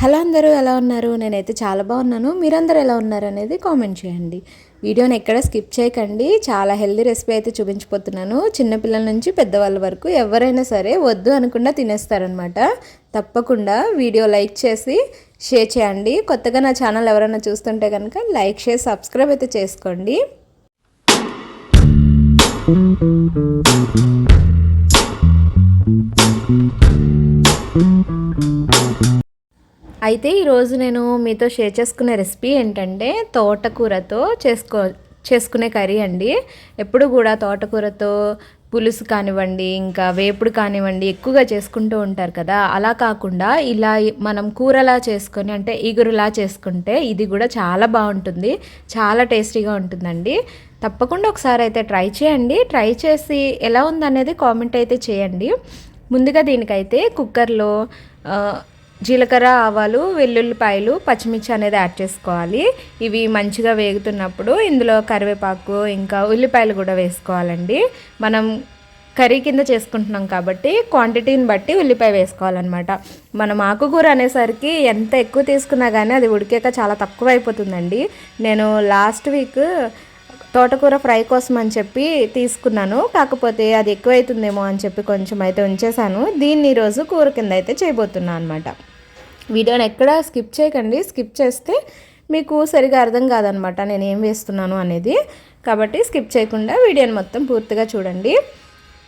Hello అందరూ ఎలా ఉన్నారు? నేనైతే చాలా బాగున్నాను. మీరందరూ ఎలా ఉన్నారు అనేది కామెంట్ చేయండి. వీడియోని ఎక్కడ స్కిప్ చేయకండి. చాలా హెల్దీ రెసిపీ అయితే చూపించిపోతున్నాను. చిన్నపిల్లల నుంచి పెద్దవాళ్ళ వరకు ఎవరైనా సరే వద్దు అనకుండా తినేస్తారనమాట. తప్పకుండా వీడియో లైక్ చేసి షేర్ చేయండి. కొత్తగా నా ఛానల్ ఎవరైనా చూస్తుంటే కనుక లైక్ షేర్ సబ్స్క్రైబ్ అయితే చేసుకోండి. అయితే ఈరోజు నేను మీతో షేర్ చేసుకునే రెసిపీ ఏంటంటే తోటకూరతో చేసుకునే కర్రీ అండి. ఎప్పుడు కూడా తోటకూరతో పులుసు కానివ్వండి, ఇంకా వేపుడు కానివ్వండి ఎక్కువగా చేసుకుంటూ ఉంటారు కదా. అలా కాకుండా ఇలా మనం కూరలా చేసుకొని అంటే ఇగురులా చేసుకుంటే ఇది కూడా చాలా బాగుంటుంది, చాలా టేస్టీగా ఉంటుందండి. తప్పకుండా ఒకసారి అయితే ట్రై చేయండి. ట్రై చేసి ఎలా ఉందనేది కామెంట్ అయితే చేయండి. ముందుగా దీనికైతే కుక్కర్లో జీలకర్ర, ఆవాలు, వెల్లుల్లిపాయలు, పచ్చిమిర్చి అనేది యాడ్ చేసుకోవాలి. ఇవి మంచిగా వేగుతున్నప్పుడు ఇందులో కరివేపాకు ఇంకా ఉల్లిపాయలు కూడా వేసుకోవాలండి. మనం కర్రీ కింద చేసుకుంటున్నాం కాబట్టి క్వాంటిటీని బట్టి ఉల్లిపాయ వేసుకోవాలన్నమాట. మనం ఆకుకూర అనేసరికి ఎంత ఎక్కువ తీసుకున్నా కానీ అది ఉడికాక చాలా తక్కువ అయిపోతుందండి. నేను లాస్ట్ వీక్ తోటకూర ఫ్రై కోసం అని చెప్పి తీసుకున్నాను, కాకపోతే అది ఎక్కువ అవుతుందేమో అని చెప్పి కొంచెం అయితే ఉంచేసాను. దీన్ని ఈరోజు కూర కింద అయితే చేయబోతున్నాను అనమాట. వీడియోని ఎక్కడ స్కిప్ చేయకండి. స్కిప్ చేస్తే మీకు సరిగా అర్థం కాదనమాట నేను ఏం వేస్తున్నాను అనేది. కాబట్టి స్కిప్ చేయకుండా వీడియోని మొత్తం పూర్తిగా చూడండి.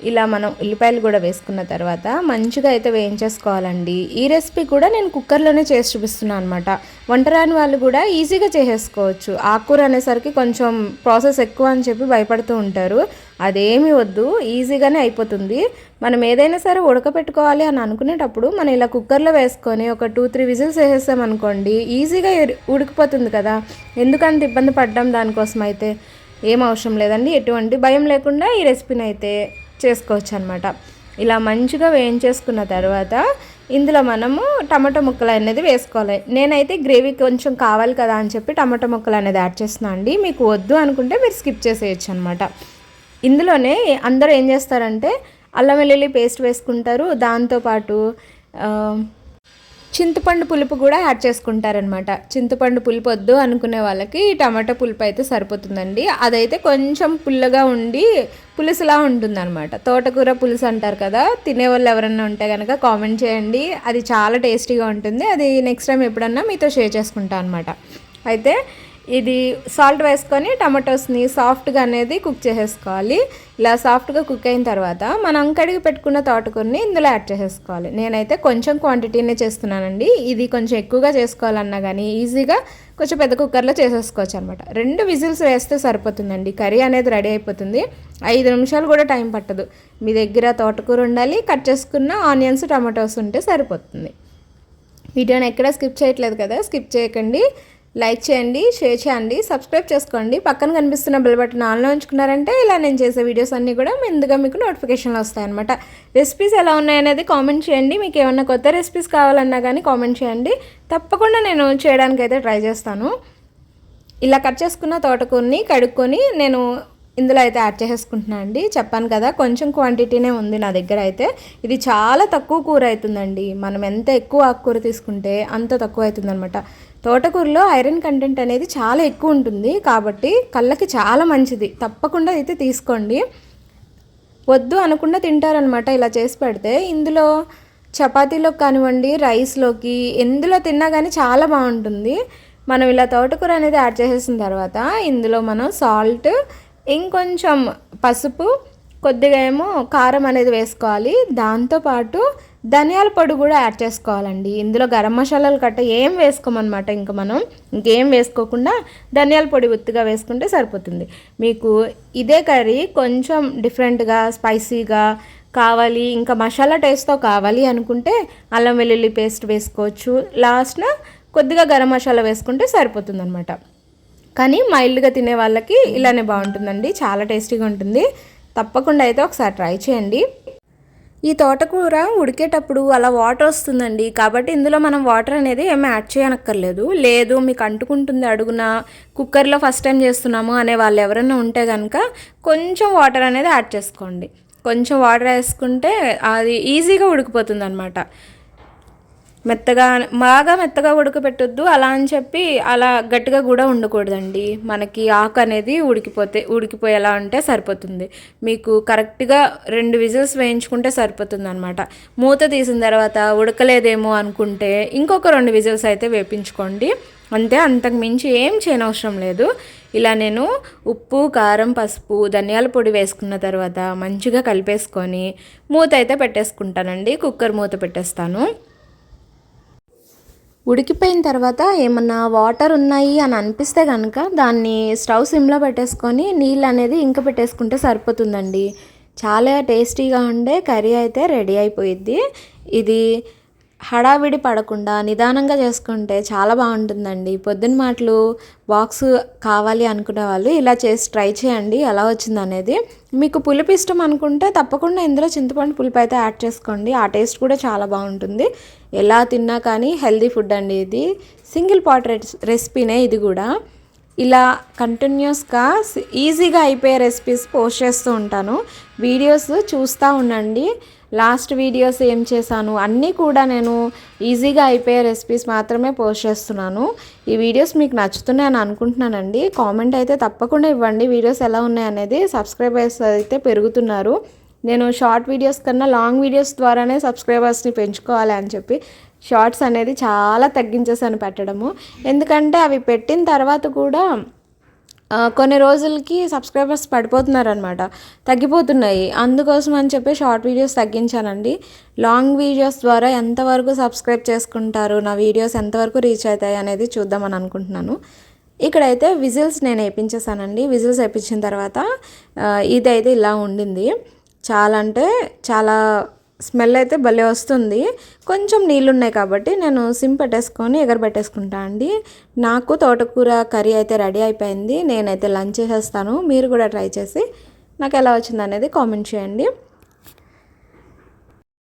ఇలా మనం ఉల్లిపాయలు కూడా వేసుకున్న తర్వాత మంచిగా అయితే వేయించేసుకోవాలండి. ఈ రెసిపీ కూడా నేను కుక్కర్లోనే చేసి చూపిస్తున్నాను అనమాట. వంట రాని వాళ్ళు కూడా ఈజీగా చేసేసుకోవచ్చు. ఆకుకూర అనేసరికి కొంచెం ప్రాసెస్ ఎక్కువ అని చెప్పి భయపడుతూ ఉంటారు. అదేమీ వద్దు, ఈజీగానే అయిపోతుంది. మనం ఏదైనా సరే ఉడకపెట్టుకోవాలి అని అనుకునేటప్పుడు మనం ఇలా కుక్కర్లో వేసుకొని ఒక 2-3 విజిల్స్ వేసేసామనుకోండి, ఈజీగా ఉడికిపోతుంది కదా. ఎందుకంత ఇబ్బంది పడ్డాం దానికోసం అయితే ఏం అవసరం లేదండి. ఎటువంటి భయం లేకుండా ఈ రెసిపీని అయితే చేసుకోవచ్చు అనమాట. ఇలా మంచిగా వేయించేసుకున్న తర్వాత ఇందులో మనము టమాటో ముక్కలు అనేది వేసుకోవాలి. నేనైతే గ్రేవీ కొంచెం కావాలి కదా అని చెప్పి టమాటో ముక్కలు అనేది యాడ్ చేస్తున్నాను అండి. మీకు వద్దు అనుకుంటే మీరు స్కిప్ చేసేయచ్చు అనమాట. ఇందులోనే అందరూ ఏం చేస్తారంటే అల్లం వెల్లుల్లి పేస్ట్ వేసుకుంటారు. దాంతోపాటు చింతపండు పులుపు కూడా యాడ్ చేసుకుంటారనమాట. చింతపండు పులుపు వద్దు అనుకునే వాళ్ళకి టమాటా పులుపు అయితే సరిపోతుందండి. అదైతే కొంచెం పుల్లగా ఉండి పులుసులా ఉంటుందన్నమాట. తోటకూర పులుసు అంటారు కదా, తినేవాళ్ళు ఎవరన్నా ఉంటే కనుక కామెంట్ చేయండి. అది చాలా టేస్టీగా ఉంటుంది. అది నెక్స్ట్ టైం ఎప్పుడన్నా మీతో షేర్ చేసుకుంటాను అనమాట. అయితే ఇది సాల్ట్ వేసుకొని టమాటోస్ని సాఫ్ట్గా అనేది కుక్ చేసేసుకోవాలి. ఇలా సాఫ్ట్గా కుక్ అయిన తర్వాత మనం కడిగి పెట్టుకున్న తోటకూరని ఇందులో యాడ్ చేసేసుకోవాలి. నేనైతే కొంచెం క్వాంటిటీనే చేస్తున్నానండి. ఇది కొంచెం ఎక్కువగా చేసుకోవాలన్నా కానీ ఈజీగా కొంచెం పెద్ద కుక్కర్లో చేసేసుకోవచ్చు అనమాట. 2 విజిల్స్ వేస్తే సరిపోతుందండి. కర్రీ అనేది రెడీ అయిపోతుంది. 5 నిమిషాలు కూడా టైం పట్టదు. మీ దగ్గర తోటకూర ఉండాలి, కట్ చేసుకున్న ఆనియన్స్, టమాటోస్ ఉంటే సరిపోతుంది. వీడియోని ఎక్కడ స్కిప్ చేయట్లేదు కదా, స్కిప్ చేయకండి. లైక్ చేయండి, షేర్ చేయండి, సబ్స్క్రైబ్ చేసుకోండి. పక్కన కనిపిస్తున్న బెల్ బటన్ ఆన్లో ఉంచుకున్నారంటే ఇలా నేను చేసే వీడియోస్ అన్నీ కూడా ముందుగా మీకు నోటిఫికేషన్లు వస్తాయన్నమాట. రెసిపీస్ ఎలా ఉన్నాయనేది కామెంట్ చేయండి. మీకు ఏమన్నా కొత్త రెసిపీస్ కావాలన్నా కానీ కామెంట్ చేయండి. తప్పకుండా నేను చేయడానికి అయితే ట్రై చేస్తాను. ఇలా కట్ చేసుకున్న తోటకూరని కడుక్కొని నేను ఇందులో అయితే యాడ్ చేసేసుకుంటున్నాను అండి. చెప్పాను కదా కొంచెం క్వాంటిటీనే ఉంది నా దగ్గర. అయితే ఇది చాలా తక్కువ కూర అవుతుందండి. మనం ఎంత ఎక్కువ ఆకుకూర తీసుకుంటే అంత తక్కువ అవుతుందన్నమాట. తోటకూరలో ఐరన్ కంటెంట్ అనేది చాలా ఎక్కువ ఉంటుంది కాబట్టి కళ్ళకి చాలా మంచిది. తప్పకుండా అయితే తీసుకోండి. వద్దు అనకుండా తింటారనమాట ఇలా చేసి పెడితే. ఇందులో చపాతీలోకి కానివ్వండి, రైస్లోకి ఎందులో తిన్నా కానీ చాలా బాగుంటుంది. మనం ఇలా తోటకూర అనేది యాడ్ చేసేసిన తర్వాత ఇందులో మనం సాల్ట్, ఇంకొంచెం పసుపు, కొద్దిగా ఏమో కారం అనేది వేసుకోవాలి. దాంతోపాటు ధనియాల పొడి కూడా యాడ్ చేసుకోవాలండి. ఇందులో గరం మసాలాలు గట్ట ఏం వేసుకోమన్నమాట. ఇంకా మనం ఇంకేం వేసుకోకుండా ధనియాల పొడి ఉత్తిగా వేసుకుంటే సరిపోతుంది. మీకు ఇదే కర్రీ కొంచెం డిఫరెంట్గా స్పైసీగా కావాలి, ఇంకా మసాలా టేస్ట్తో కావాలి అనుకుంటే అల్లం వెల్లుల్లి పేస్ట్ వేసుకోవచ్చు. లాస్ట్న కొద్దిగా గరం మసాలా వేసుకుంటే సరిపోతుంది అనమాట. కానీ మైల్డ్గా తినే వాళ్ళకి ఇలానే బాగుంటుందండి. చాలా టేస్టీగా ఉంటుంది. తప్పకుండా అయితే ఒకసారి ట్రై చేయండి. ఈ తోటకూర ఉడికేటప్పుడు అలా వాటర్ వస్తుందండి. కాబట్టి ఇందులో మనం వాటర్ అనేది ఏమీ యాడ్ చేయనక్కర్లేదు. లేదు మీకు అంటుకుంటుంది అడుగున, కుక్కర్లో ఫస్ట్ టైం చేస్తున్నాము అనే వాళ్ళు ఎవరైనా ఉంటే కనుక కొంచెం వాటర్ అనేది యాడ్ చేసుకోండి. కొంచెం వాటర్ వేసుకుంటే అది ఈజీగా ఉడికిపోతుంది అనమాట. బాగా మెత్తగా ఉడకబెట్టొద్దు, అలా అని చెప్పి అలా గట్టిగా కూడా ఉండకూడదండి. మనకి ఆకు అనేది ఉడికిపోయేలా ఉంటే సరిపోతుంది. మీకు కరెక్ట్గా 2 విజిల్స్ వేయించుకుంటే సరిపోతుంది అనమాట. మూత తీసిన తర్వాత ఉడకలేదేమో అనుకుంటే ఇంకొక 2 విజిల్స్ అయితే వేపించుకోండి. అంతే, అంతకు మించి ఏం చేయనవసరం లేదు. ఇలా నేను ఉప్పు, కారం, పసుపు, ధనియాల పొడి వేసుకున్న తర్వాత మంచిగా కలిపేసుకొని మూత అయితే పెట్టేసుకుంటానండి. కుక్కర్ మూత పెట్టేస్తాను. ఉడికిపోయిన తర్వాత ఏమన్నా వాటర్ ఉన్నాయి అని అనిపిస్తే కనుక దాన్ని స్టవ్ సిమ్లో పెట్టేసుకొని నీళ్ళు అనేది ఇంక పెట్టేసుకుంటే సరిపోతుందండి. చాలా టేస్టీగా ఉండే కర్రీ అయితే రెడీ అయిపోయిద్ది. ఇది హడావిడి పడకుండా నిదానంగా చేసుకుంటే చాలా బాగుంటుందండి. పొద్దున్న మాటలు బాక్స్ కావాలి అనుకునే వాళ్ళు ఇలా చేసి ట్రై చేయండి ఎలా వచ్చిందనేది. మీకు పులుపు ఇష్టం అనుకుంటే తప్పకుండా ఇందులో చింతపండు పులుపు అయితే యాడ్ చేసుకోండి. ఆ టేస్ట్ కూడా చాలా బాగుంటుంది. ఎలా తిన్నా కానీ హెల్దీ ఫుడ్ అండి ఇది. సింగిల్ పాట్ రెసిపీనే ఇది కూడా. ఇలా కంటిన్యూస్గా ఈజీగా అయిపోయే రెసిపీస్ పోస్ట్ చేస్తూ ఉంటాను. వీడియోస్ చూస్తూ ఉండండి. లాస్ట్ వీడియోస్ ఏం చేశాను అన్నీ కూడా నేను ఈజీగా అయిపోయే రెసిపీస్ మాత్రమే పోస్ట్ చేస్తున్నాను. ఈ వీడియోస్ మీకు నచ్చుతున్నాయని అనుకుంటున్నానండి. కామెంట్ అయితే తప్పకుండా ఇవ్వండి వీడియోస్ ఎలా ఉన్నాయనేది. సబ్స్క్రైబర్స్ అయితే పెరుగుతున్నారు. నేను షార్ట్ వీడియోస్ కన్నా లాంగ్ వీడియోస్ ద్వారానే సబ్స్క్రైబర్స్ని పెంచుకోవాలి అని చెప్పి షార్ట్స్ అనేది చాలా తగ్గించేసాను పెట్టడము. ఎందుకంటే అవి పెట్టిన తర్వాత కూడా కొన్ని రోజులకి సబ్స్క్రైబర్స్ పడిపోతున్నారనమాట, తగ్గిపోతున్నాయి. అందుకోసం అని చెప్పి షార్ట్ వీడియోస్ తగ్గించానండి. లాంగ్ వీడియోస్ ద్వారా ఎంతవరకు సబ్స్క్రైబ్ చేసుకుంటారు, నా వీడియోస్ ఎంతవరకు రీచ్ అవుతాయి అనేది చూద్దామని అనుకుంటున్నాను. ఇక్కడైతే విజిల్స్ నేను వేయించేసానండి. విజిల్స్ వేయించిన తర్వాత ఇదైతే ఇలా ఉండింది. చాలా అంటే చాలా స్మెల్ అయితే భలే వస్తుంది. కొంచెం నీళ్ళు ఉన్నాయి కాబట్టి నేను సిమ్ పెట్టేసుకొని ఎగరబెట్టేసుకుంటా అండి. నాకు తోటకూర కర్రీ అయితే రెడీ అయిపోయింది. నేనైతే లంచ్ చేసేస్తాను. మీరు కూడా ట్రై చేసి నాకు ఎలా వచ్చింది అనేది కామెంట్ చేయండి.